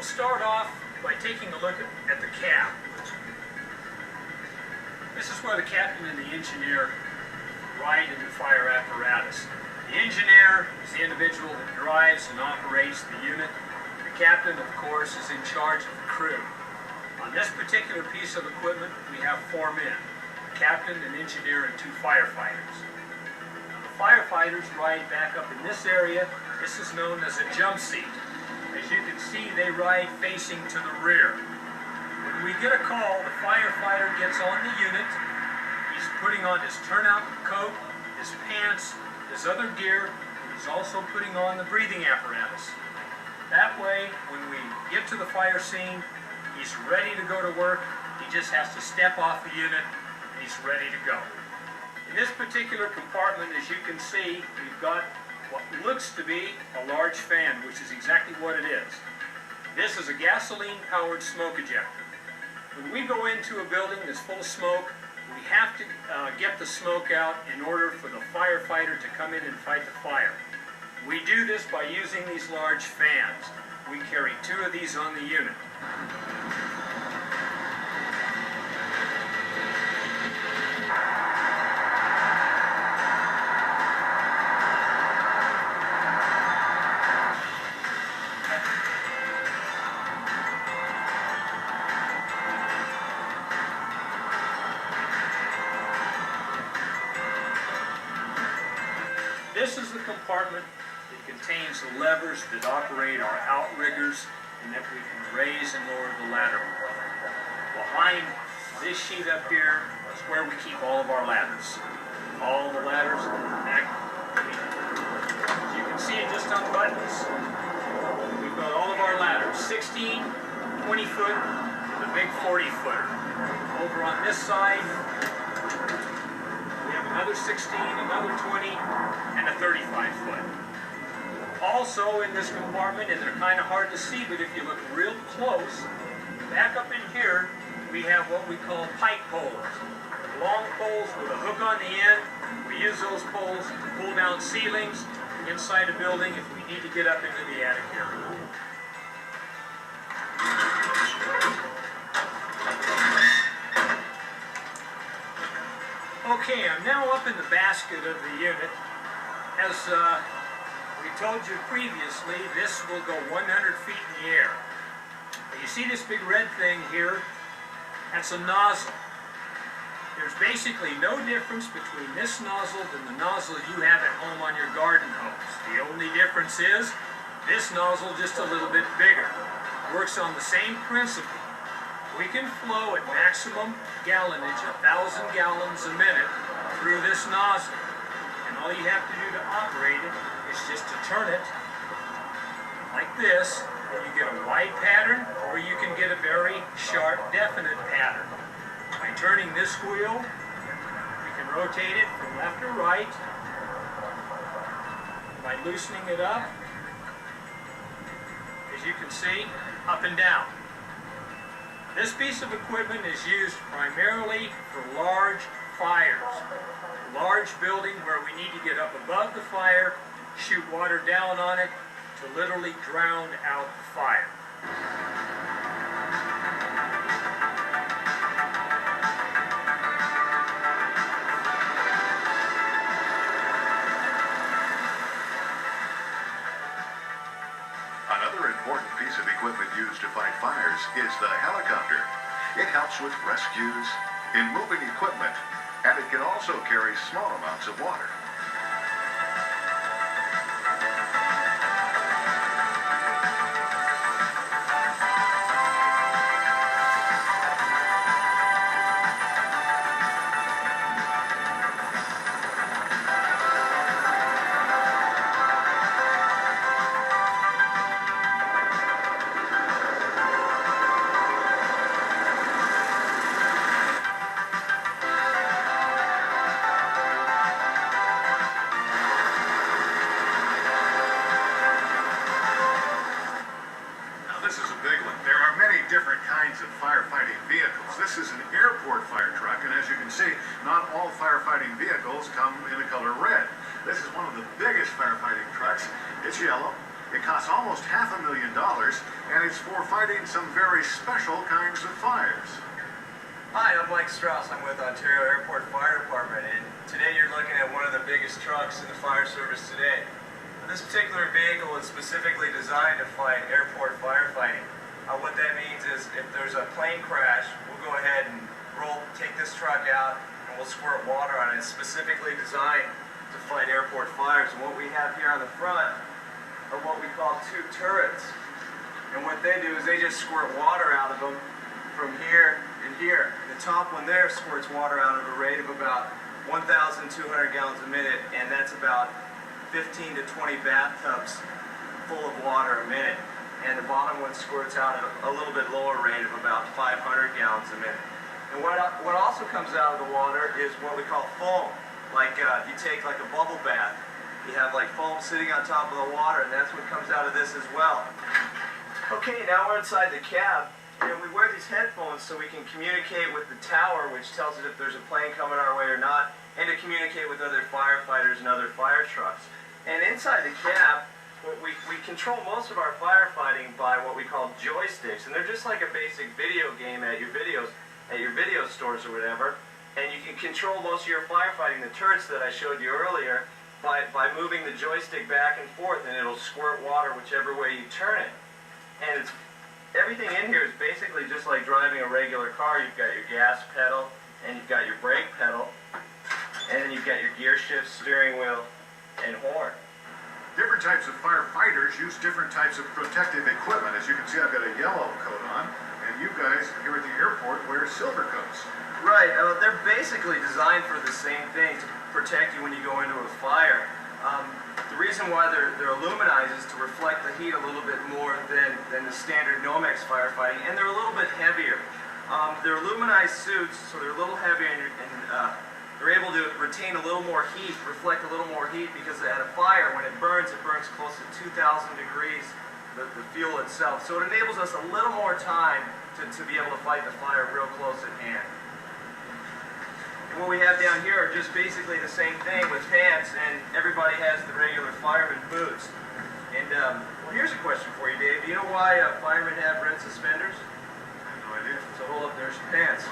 We'll start off by taking a look at the cab. This is where the captain and the engineer ride in the fire apparatus. The engineer is the individual that drives and operates the unit. The captain, of course, is in charge of the crew. On this particular piece of equipment, we have 4 men, a captain, an engineer, and 2 firefighters. Now, the firefighters ride back up in this area. This is known as a jump seat. As you can see, they ride facing to the rear. When we get a call, the firefighter gets on the unit. He's putting on his turnout coat, his pants, his other gear, and he's also putting on the breathing apparatus. That way, when we get to the fire scene, he's ready to go to work. He just has to step off the unit, and he's ready to go. In this particular compartment, as you can see, we've got what looks to be a large fan, which is exactly what it is. This is a gasoline-powered smoke ejector. When we go into a building that's full of smoke, we have to get the smoke out in order for the firefighter to come in and fight the fire. We do this by using these large fans. We carry 2 of these on the unit. This is the compartment that contains the levers that operate our outriggers and that we can raise and lower the ladder. Behind this sheet up here is where we keep all of our ladders. All the ladders, as you can see it just on buttons, we've got all of our ladders, 16, 20 foot, and the big 40 footer. Over on this side, another 16, another 20, and a 35 foot. Also in this compartment, and they're kind of hard to see, but if you look real close, back up in here, we have what we call pike poles. Long poles with a hook on the end. We use those poles to pull down ceilings inside a building if we need to get up into the attic area. Okay, I'm now up in the basket of the unit. As we told you previously, this will go 100 feet in the air. You see this big red thing here? That's a nozzle. There's basically no difference between this nozzle and the nozzle you have at home on your garden hose. The only difference is this nozzle just a little bit bigger. Works on the same principle. We can flow at maximum gallonage, 1,000 gallons a minute, through this nozzle. And all you have to do to operate it is just to turn it like this, and you get a wide pattern, or you can get a very sharp, definite pattern. By turning this wheel, you can rotate it from left to right. By loosening it up, as you can see, up and down. This piece of equipment is used primarily for large fires. Large building where we need to get up above the fire, shoot water down on it to literally drown out the fire. Another important piece of equipment used to fight fires is the helicopter. It helps with rescues, in moving equipment, and it can also carry small amounts of water. Different kinds of firefighting vehicles. This is an airport fire truck, and as you can see, not all firefighting vehicles come in the color red. This is one of the biggest firefighting trucks. It's yellow, It costs almost $500,000, and it's for fighting some very special kinds of fires. Hi, I'm Mike Strauss. I'm with Ontario Airport Fire Department, and today you're looking at one of the biggest trucks in the fire service today. This particular vehicle is specifically designed to fight airport firefighting. What that means is if there's a plane crash, we'll go ahead and take this truck out, and we'll squirt water on it. It's specifically designed to fight airport fires. And what we have here on the front are what we call two turrets. And what they do is they just squirt water out of them from here and here. The top one there squirts water out at a rate of about 1,200 gallons a minute, and that's about 15 to 20 bathtubs full of water a minute. And the bottom one squirts out at a little bit lower rate of about 500 gallons a minute. And what also comes out of the water is what we call foam. Like if you take like a bubble bath, you have like foam sitting on top of the water, and that's what comes out of this as well. Okay, now we're inside the cab. And we wear these headphones so we can communicate with the tower, which tells us if there's a plane coming our way or not, and to communicate with other firefighters and other fire trucks. And inside the cab, we control most of our firefighting by what we call joysticks, and they're just like a basic video game at your video stores or whatever. And you can control most of your firefighting, the turrets that I showed you earlier, by moving the joystick back and forth, and it'll squirt water whichever way you turn it. And everything in here is basically just like driving a regular car. You've got your gas pedal, and you've got your brake pedal, and then you've got your gear shift, steering wheel, and horn. Different types of firefighters use different types of protective equipment. As you can see, I've got a yellow coat on, and you guys here at the airport wear silver coats. Right, they're basically designed for the same thing, to protect you when you go into a fire. The reason why they're aluminized is to reflect the heat a little bit more than the standard Nomex firefighting, and they're a little bit heavier. They're aluminized suits, so they're a little heavier, and they're able to retain a little more heat, reflect a little more heat, because at a fire, when it burns close to 2,000 degrees, the fuel itself. So it enables us a little more time to be able to fight the fire real close at hand. And what we have down here are just basically the same thing with pants, and everybody has the regular fireman boots. And well, here's a question for you, Dave. Do you know why firemen have red suspenders? I have no idea. So hold up, there's your pants.